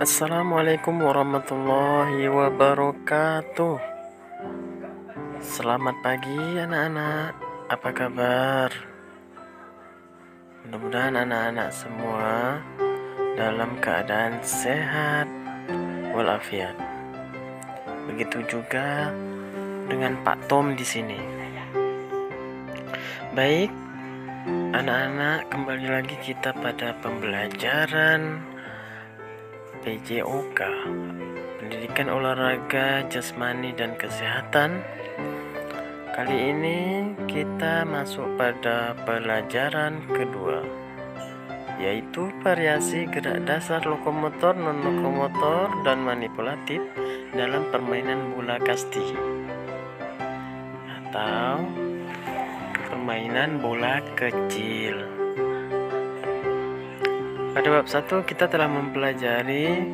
Assalamualaikum warahmatullahi wabarakatuh. Selamat pagi anak-anak. Apa kabar? Mudah-mudahan anak-anak semua dalam keadaan sehat walafiat. Begitu juga dengan Pak Tom di sini. Baik, anak-anak, kembali lagi kita pada pembelajaran PJOK, Pendidikan Olahraga Jasmani dan Kesehatan. Kali ini kita masuk pada pelajaran kedua, yaitu variasi gerak dasar lokomotor, non-lokomotor, dan manipulatif dalam permainan bola kasti atau permainan bola kecil. Pada bab 1 kita telah mempelajari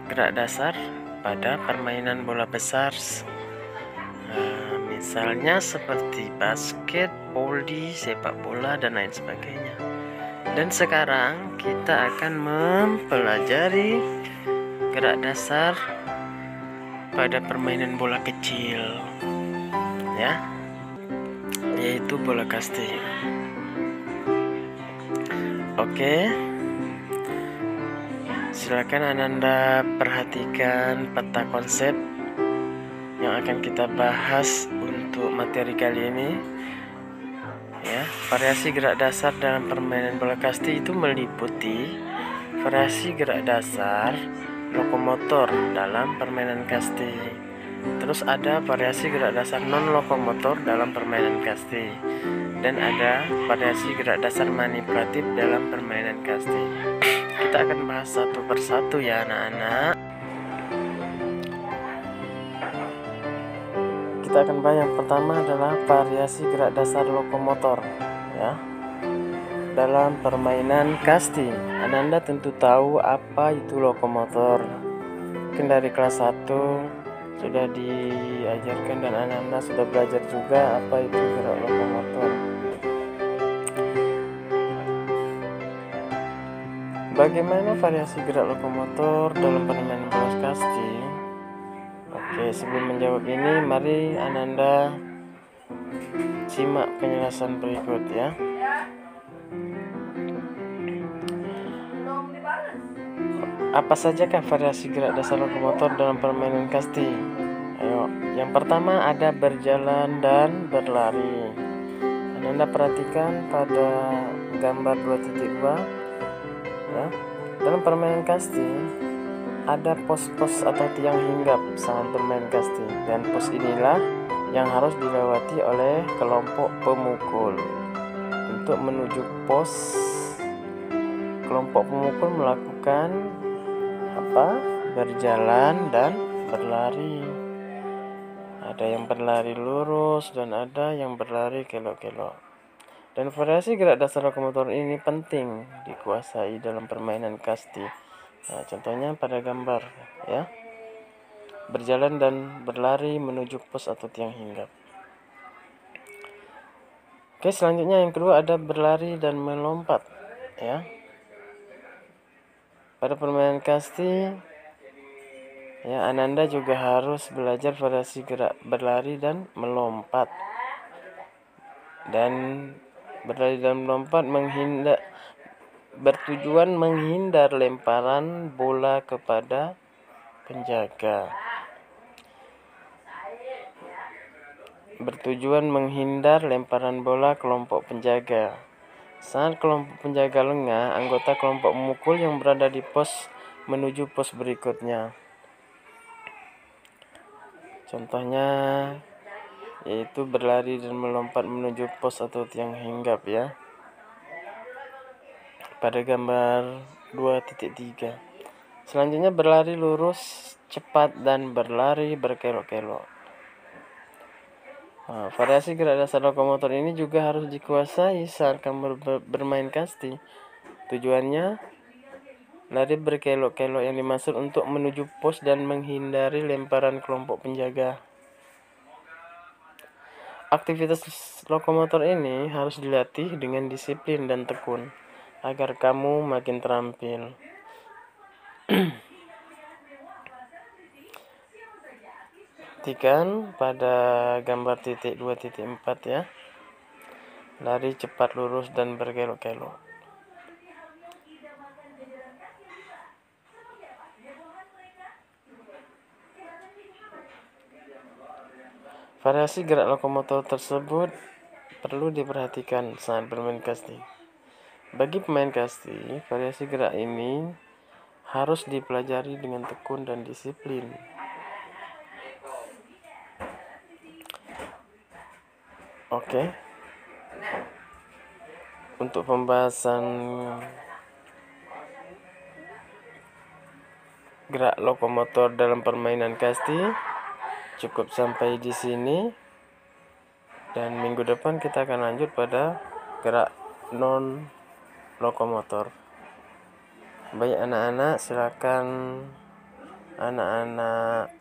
gerak dasar pada permainan bola besar, misalnya seperti basket, voli, sepak bola, dan lain sebagainya. Dan sekarang kita akan mempelajari gerak dasar pada permainan bola kecil, ya, yaitu bola kasti. Oke, silakan Ananda perhatikan peta konsep yang akan kita bahas untuk materi kali ini. Ya, variasi gerak dasar dalam permainan bola kasti itu meliputi variasi gerak dasar lokomotor dalam permainan kasti. Terus ada variasi gerak dasar non lokomotor dalam permainan kasti. Dan ada variasi gerak dasar manipulatif dalam permainan kasti. Kita akan bahas satu persatu ya anak-anak. Kita akan bahas yang pertama adalah variasi gerak dasar lokomotor, ya, dalam permainan kasti. Ananda tentu tahu apa itu lokomotor. Mungkin dari kelas 1 sudah diajarkan dan Ananda sudah belajar juga apa itu gerak lokomotor. Bagaimana variasi gerak lokomotor dalam permainan bola kasti? Oke, sebelum menjawab ini, mari Ananda simak penjelasan berikut ya. Apa sajakah variasi gerak dasar lokomotor dalam permainan kasti? Ayo, yang pertama ada berjalan dan berlari. Ananda perhatikan pada gambar 2.2. Ya, dalam permainan kasti ada pos-pos atau tiang hinggap saat bermain kasti, dan pos inilah yang harus dilewati oleh kelompok pemukul. Untuk menuju pos, kelompok pemukul melakukan berjalan dan berlari. Ada yang berlari lurus dan ada yang berlari kelok-kelok. Dan variasi gerak dasar lokomotor ini penting dikuasai dalam permainan kasti. Nah, contohnya pada gambar, ya. Berjalan dan berlari menuju pos atau tiang hinggap. Oke, selanjutnya yang kedua ada berlari dan melompat, ya. Pada permainan kasti, ya, Ananda juga harus belajar variasi gerak berlari dan melompat. Dan berlari dan melompat bertujuan menghindar lemparan bola kepada penjaga. Bertujuan menghindar lemparan bola kelompok penjaga. Saat kelompok penjaga lengah, anggota kelompok pemukul yang berada di pos menuju pos berikutnya. Contohnya yaitu berlari dan melompat menuju pos atau tiang hinggap, ya, pada gambar 2.3. Selanjutnya berlari lurus, cepat, dan berlari berkelok-kelok. Nah, variasi gerak dasar lokomotor ini juga harus dikuasai saat kamu bermain kasti. Tujuannya lari berkelok-kelok yang dimaksud untuk menuju pos dan menghindari lemparan kelompok penjaga. Aktivitas lokomotor ini harus dilatih dengan disiplin dan tekun agar kamu makin terampil. Perhatikan pada gambar titik 2.4 ya. Lari cepat, lurus, dan berkelok-kelok. Variasi gerak lokomotor tersebut perlu diperhatikan saat bermain casting. Bagi pemain casting, variasi gerak ini harus dipelajari dengan tekun dan disiplin. Oke. Untuk pembahasan gerak lokomotor dalam permainan casting cukup sampai di sini, dan minggu depan kita akan lanjut pada gerak non lokomotor. Baik anak-anak, silakan anak-anak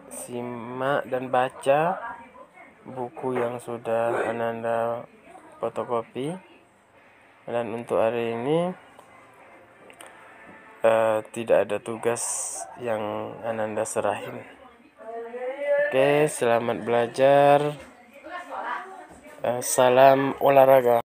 simak dan baca buku yang sudah Ananda fotokopi. Dan untuk hari ini tidak ada tugas yang Ananda serahin. Oke, selamat belajar. Salam olahraga.